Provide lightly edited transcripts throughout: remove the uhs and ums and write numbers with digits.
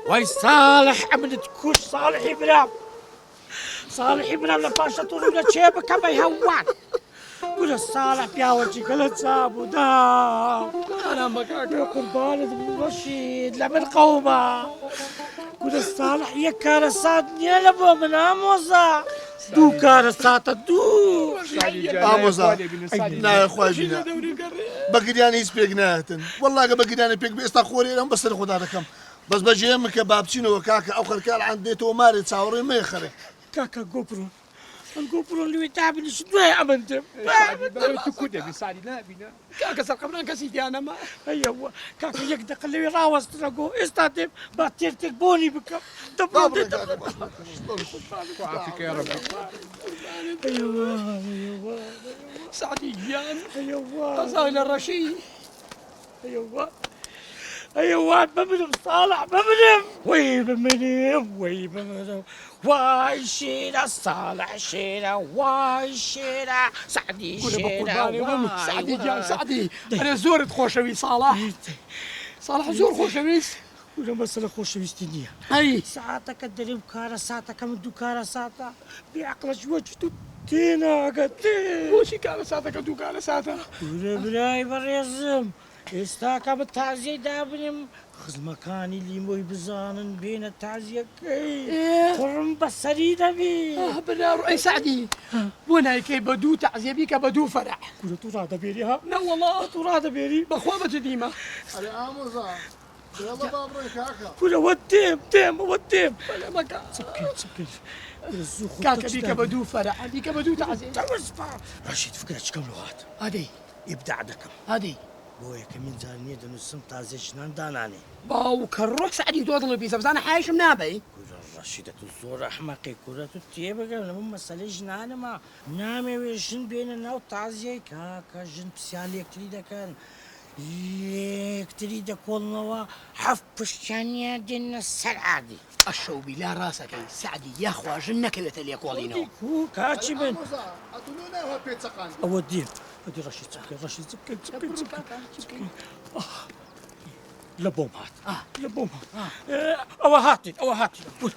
وي صالح عملت كوش صالح إبراهيم صالح إبراهيم لباشا طول ولا شيبة كما يهوان قول صالح بياوجي قالت سابو دام أنا مكاك يا قربان ابن رشيد لمن قومة قول صالح يا كارسات نيلبو من أموزا دو كارسات دو ئامۆزا نایخوای بینە بەگریان هیچ پێک نایەتن وەڵڵا بەگریانە پێک ئێستا خۆری ئەم بەسەر خۆدا دەکەم بەس بەجێمە کە بابچینەوە کاکە ئەو خەرکار عەن دێتەوە مارێ چاوەڕێ مێخەرێ كاكا جوبرو الجوبرو اللي يتعبني شنو عملت؟ تكون سعدي لا بينا كاكا سرقمنا كاسيتي انا ما ايوه كاكا يقدر خليه يراوس تراكو استاتيم باتير تكبوني بك وعافيك يا رب ايوه سعديان ايوه غزال الرشيد ايوه بمنم صالح بمنم وي بمنم واي شيرة صالح شيرة واي شيرة سعدي شيرة سعدي جان سعدي انا زورت خوشوي صالح زور خوشوي ولا مسألة خوشويستينية اي ساعتك الدريم كارا ساعتك من دو كارا ساعتا بعقل وجهته تينا قتين وشي كان ساعتك دو كان ساعتك ولا بلاي بالرزم استاكا بالتعزية دابنم خذ مكاني اللي موي بزانن بين التعزية كي قرم بصري دبي بلا اي سعدي وانا كي بدو تعزية بيك بدو فرح كل تراد بيري ها لا والله تراد بيري بخوابة ديما ئەرێ ئامۆزا يلا بابڕێ کاکە كل وديم ولا مكان سكين كاكا بيك بدو فرح بيك بدو تعزية رشيد فكرة كم لغات هذه يبدع دكم هذه بويا كمين زانية دنسم تازي شنان داناني باو كروح سعدي تواضل بيسا بس انا حايش منابي كل رشيدة الزور أحمقي كرة التيبة قبل ما مسألة جنان ما نامي ويشن بيننا وتعزي كاكا جن بسيالي كتريدا كان يكتريدا كولنوا حف بشانيا دين السرعادي الشوبي لا راسك سعدي يا اخوة جنك اللي تلي قولينو كاتشي من ئامۆزا ئەتونۆ ناوە پێچەقان أوديه أدي رشيد سكين لبوم هات أو هاتي بول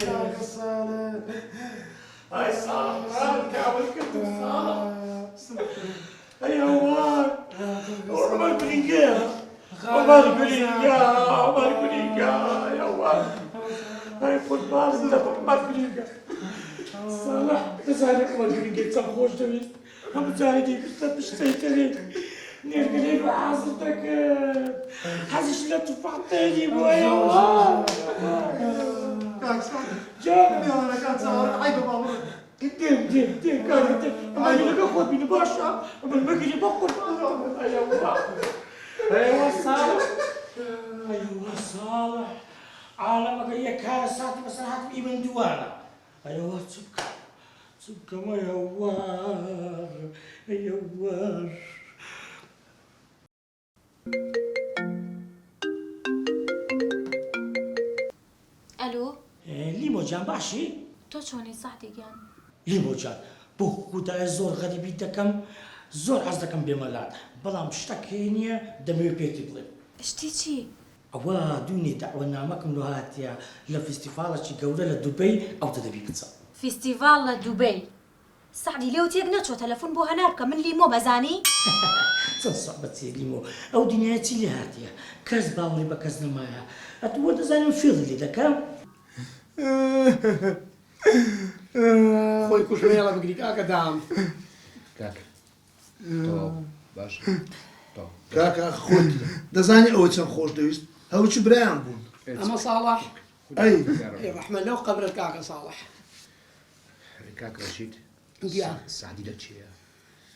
کاکە ساڵێ هاي صالح كابل كنت صالح أي هوان عمر بلينجا يا هوان هاي فوتبال انت عمر بلينجا صالح تزارك عمر بلينجا تسمخوش دويس هم زايدي كنت بشتيتني نرقلين وحاصلتك حاسش لا تفعطيني بويا هوان جاب أنا كان چاوەڕێ عیبە بابڕێ ديم كان أما يلقى أخوة بين باشا أما البقري بقر أيوة صالح عالمك هي كاسات بس راحت في من دوانا أيوة تبكى ما يوار الو ليمو جان باشي تو چۆنی سعدیگیان ليمو جان بۆ خودای زۆر غەریبی دەکەم زۆر حەز دەکەم بێمەلات بەڵام شتێک هێنیە دەمەوێت پێتی بڵێم شتی چی ئەوە دوونی داوەنامەکەم لۆ هاتیە لە فستیڤاڵێکی گەورە لە دووبەی ئەو دەبی بچە فیستیڤال لە دووبەی سعدی لێو تێک نەچۆ تەلەفۆن بۆ هەنار بکە من لیمۆ بەزانی چەند سەحبەتی لیمۆ ئەو دنیای چی لێ هاتیە کەس باوەڕی بە کەس نەمایە ئەتووە دەزانم فێڵی لێ دەکەم خۆی کوشمێڵە بگری کاکە دام کاکە تۆ باش تۆ کاکە خۆت دەزانی ئەوە چەند خۆش دەویست هەوچی برایان بوون اما صالح ئەی رحمة لو قبرت كاكا صالح کاکە ڕەشید گیان سعدی لە چییە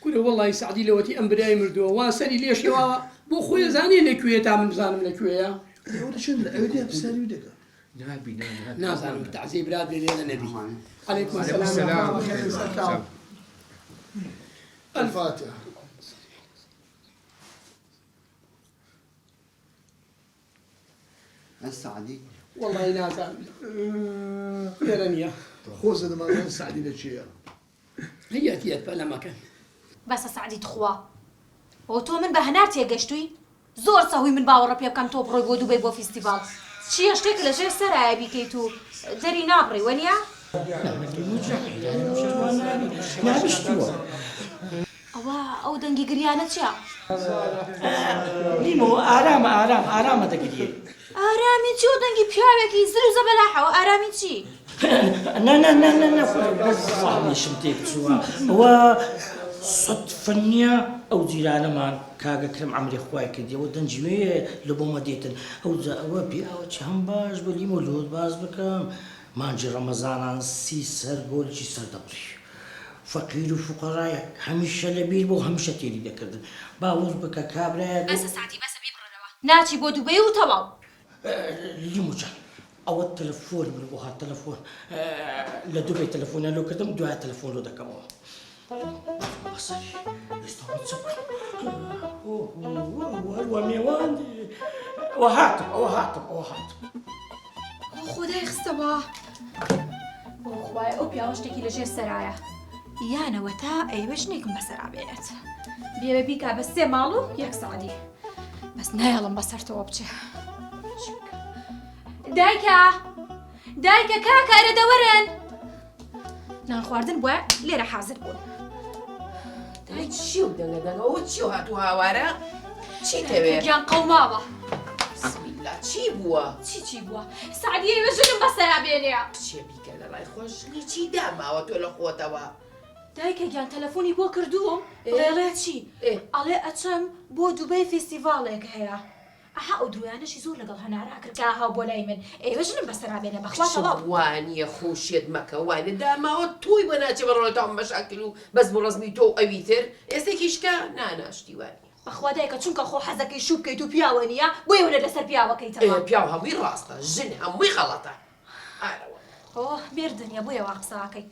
كله والله سعدی لەوەتی ئەم برای مردووە وان سەری لێشەوە بۆ خۆی زانێ لەکوێ تا من بزانم لەکوێیە ئەو دەچێت لە ئەوێ پرسیاری دەکە نابی نازانم تعزیە برات لێ نەبی عليكم السلام الفاتحة السعدي والله نازانم خيرانية خۆزە دەمانیان سعدی لە چیە؟ هەیەتیەت بە لەمەکەن بەسە سعدی تخوا بۆ تۆ من بە هەنار تێگەشتووی زۆر سەهوی من باوەڕە پێ بکەم تۆ بڕۆی بۆ دووبەی بۆ فیستیڤال چیە شتێک لەژێر سەرایە بیکەیت و دەری نابڕی وەنیا؟ ئەوە ئەو دەنگی گریانە چیە؟ لیمۆ ئارامە دەگریێ ئارامی چی و دەنگی پیاوێکی زر و زەبەلاحەوە ئارامی چی؟ نەشم تێک چووە ئەوە سەدفەنیە ئەو جیرانەمان کاگەکرم ئەمری خوای کردیەوە دەنجوێ لە بۆمە دێتن ئەوە پیاوە چ هەم باش بە لیمۆ لۆت باز بکەم مانجی ڕەمەزانان 30 سەر گۆلکی سەردەبڕی فەقیر و فوقەڕایە هەمیشە لەبیر بۆ هەمیشە تێری دەکردن باوەڕ بکە کابرایە بەسە سعدی بەسە بیبڕەوە ناچی بۆ دووبەی و تەواو لیمۆچان ئەوە تەلەفۆن من بۆ هات تەلەفۆن لە دووبەی تەلەفۆنە لۆ کردم دوای تەلەفۆن لۆ دەکەمەوە بەسەری ئێستا چ وە میێوان ئەوە هاتم خۆدای خستەوە بۆ خوای ئەو پیاوە شتێکی لەژێر سەرایە یانەوە تا ئەیوە ژنێکم بەسەرا بێنێت بێوە بیکا بە 3 ماڵ و 1 سعدی بەس نایەڵم بەسەرتەوە بچێ دایکە کاکە ئەرە دەوەرن نان خواردن بووە لێرە حازر بوون دای چی و دەنگەدەنەوە چی و هاتوو هاوارە؟ چی دەوێت؟ گیان قەوماوە بسمیلا چی بووە؟ چی بووە؟ سعدی ئەیوە ژنم بەسەرا بێنێ چێ بیکە لە لای خۆشنی چی داماوە تۆ لە خۆتەوە؟ دایکە گیان تەلەفۆنی بۆ کردووم بڵێ چی؟ ئەڵێ ئەچەم بۆ دووبەی فێستیڤاڵێک هەیە ئەها ئەو دوایانەشی زۆر لەگەڵ هەنارا کرد کە هاو بۆ لای من ئێوە ژنم بەسەرا بێنە بەخواتەوە وانیە خۆشیت مەکە وانە داماوە تۆی بە ناچێ بەڕۆڵەتەوە بەشاکل و بەس بۆ ڕزمی تۆ ئەوی تر ئێستێکیشکە ناناشتی وانی بەخوا دایکە چونکە خۆ حەزەکەی شوو بکەیت و پیاوە نیە بۆ ئێوە لەسەر پیاوەکەیتەوە پیاو هەمووی ڕاستە ژن هەمووی غەڵەتە ئۆ مێردنیە بۆ ئێوە قساکەی